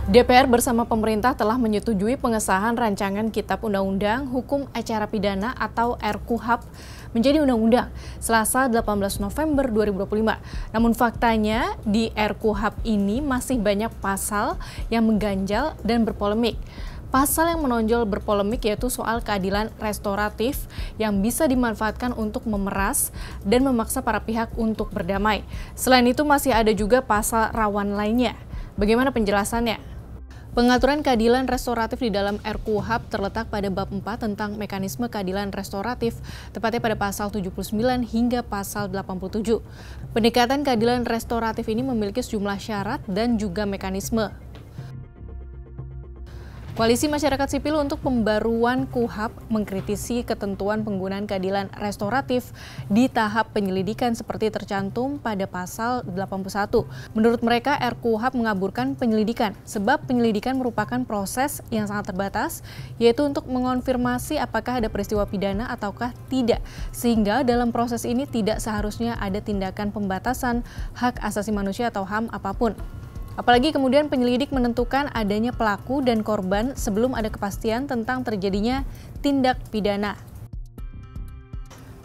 DPR bersama pemerintah telah menyetujui pengesahan rancangan Kitab Undang-Undang Hukum Acara Pidana atau RKUHP menjadi undang-undang Selasa 18 November 2025. Namun faktanya di RKUHP ini masih banyak pasal yang mengganjal dan berpolemik. Pasal yang menonjol berpolemik yaitu soal keadilan restoratif yang bisa dimanfaatkan untuk memeras dan memaksa para pihak untuk berdamai. Selain itu masih ada juga pasal rawan lainnya. Bagaimana penjelasannya? Pengaturan keadilan restoratif di dalam RKUHP terletak pada bab 4 tentang mekanisme keadilan restoratif, tepatnya pada pasal 79 hingga pasal 87. Pendekatan keadilan restoratif ini memiliki sejumlah syarat dan juga mekanisme. Koalisi Masyarakat Sipil untuk Pembaruan KUHP mengkritisi ketentuan penggunaan keadilan restoratif di tahap penyelidikan seperti tercantum pada pasal 81. Menurut mereka, RKUHP mengaburkan penyelidikan sebab penyelidikan merupakan proses yang sangat terbatas, yaitu untuk mengonfirmasi apakah ada peristiwa pidana ataukah tidak, sehingga dalam proses ini tidak seharusnya ada tindakan pembatasan hak asasi manusia atau HAM apapun. Apalagi kemudian penyelidik menentukan adanya pelaku dan korban sebelum ada kepastian tentang terjadinya tindak pidana.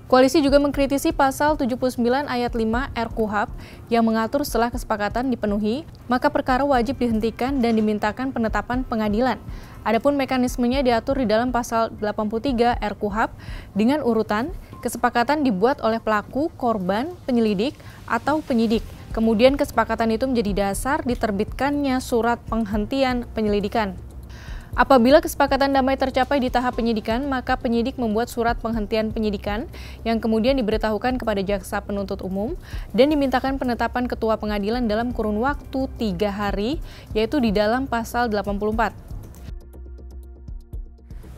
Koalisi juga mengkritisi pasal 79 ayat 5 RKUHP yang mengatur setelah kesepakatan dipenuhi, maka perkara wajib dihentikan dan dimintakan penetapan pengadilan. Adapun mekanismenya diatur di dalam pasal 83 RKUHP dengan urutan kesepakatan dibuat oleh pelaku, korban, penyelidik, atau penyidik. Kemudian kesepakatan itu menjadi dasar diterbitkannya surat penghentian penyelidikan. Apabila kesepakatan damai tercapai di tahap penyidikan, maka penyidik membuat surat penghentian penyidikan yang kemudian diberitahukan kepada jaksa penuntut umum dan dimintakan penetapan ketua pengadilan dalam kurun waktu 3 hari, yaitu di dalam pasal 84.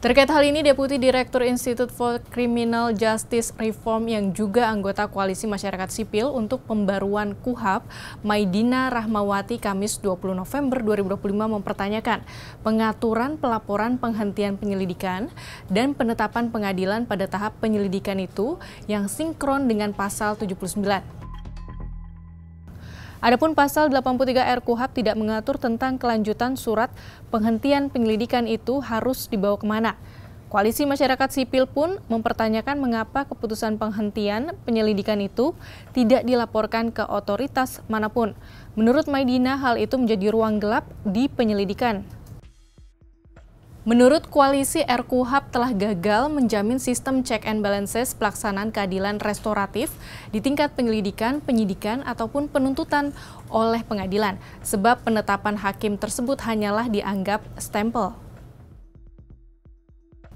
Terkait hal ini, Deputi Direktur Institute for Criminal Justice Reform yang juga anggota Koalisi Masyarakat Sipil untuk Pembaruan KUHP, Maidina Rahmawati, Kamis 20 November 2025 mempertanyakan pengaturan pelaporan penghentian penyelidikan dan penetapan pengadilan pada tahap penyelidikan itu yang sinkron dengan pasal 79. Adapun pasal 83 RKUHP tidak mengatur tentang kelanjutan surat penghentian penyelidikan itu harus dibawa kemana. Koalisi Masyarakat Sipil pun mempertanyakan mengapa keputusan penghentian penyelidikan itu tidak dilaporkan ke otoritas manapun. Menurut Maidina, hal itu menjadi ruang gelap di penyelidikan. Menurut koalisi, RKUHP telah gagal menjamin sistem check and balances pelaksanaan keadilan restoratif di tingkat penyelidikan, penyidikan, ataupun penuntutan oleh pengadilan, sebab penetapan hakim tersebut hanyalah dianggap stempel.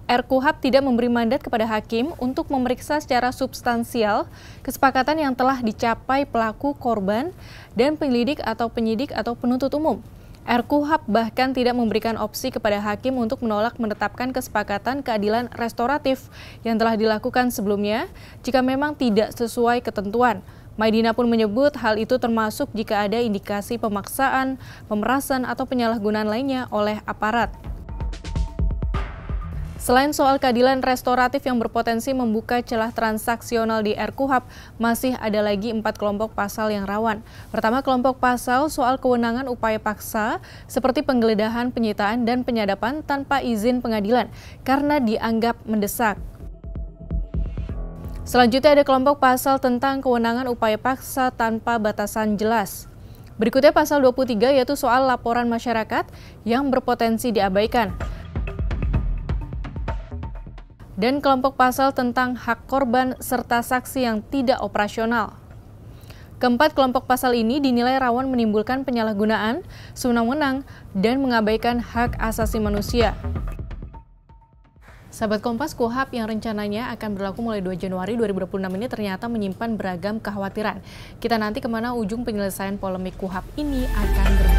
RKUHP tidak memberi mandat kepada hakim untuk memeriksa secara substansial kesepakatan yang telah dicapai pelaku, korban, dan penyelidik atau penyidik atau penuntut umum. RKUHP bahkan tidak memberikan opsi kepada hakim untuk menolak menetapkan kesepakatan keadilan restoratif yang telah dilakukan sebelumnya jika memang tidak sesuai ketentuan. Maidina pun menyebut hal itu termasuk jika ada indikasi pemaksaan, pemerasan, atau penyalahgunaan lainnya oleh aparat. Selain soal keadilan restoratif yang berpotensi membuka celah transaksional di RKUHP, masih ada lagi 4 kelompok pasal yang rawan. Pertama, kelompok pasal soal kewenangan upaya paksa seperti penggeledahan, penyitaan, dan penyadapan tanpa izin pengadilan karena dianggap mendesak. Selanjutnya ada kelompok pasal tentang kewenangan upaya paksa tanpa batasan jelas. Berikutnya pasal 23 yaitu soal laporan masyarakat yang berpotensi diabaikan. Dan kelompok pasal tentang hak korban serta saksi yang tidak operasional. Keempat kelompok pasal ini dinilai rawan menimbulkan penyalahgunaan, sewenang-wenang, dan mengabaikan hak asasi manusia. Sahabat Kompas, KUHP yang rencananya akan berlaku mulai 2 Januari 2026 ini ternyata menyimpan beragam kekhawatiran. Kita nanti kemana ujung penyelesaian polemik KUHP ini akan berlaku.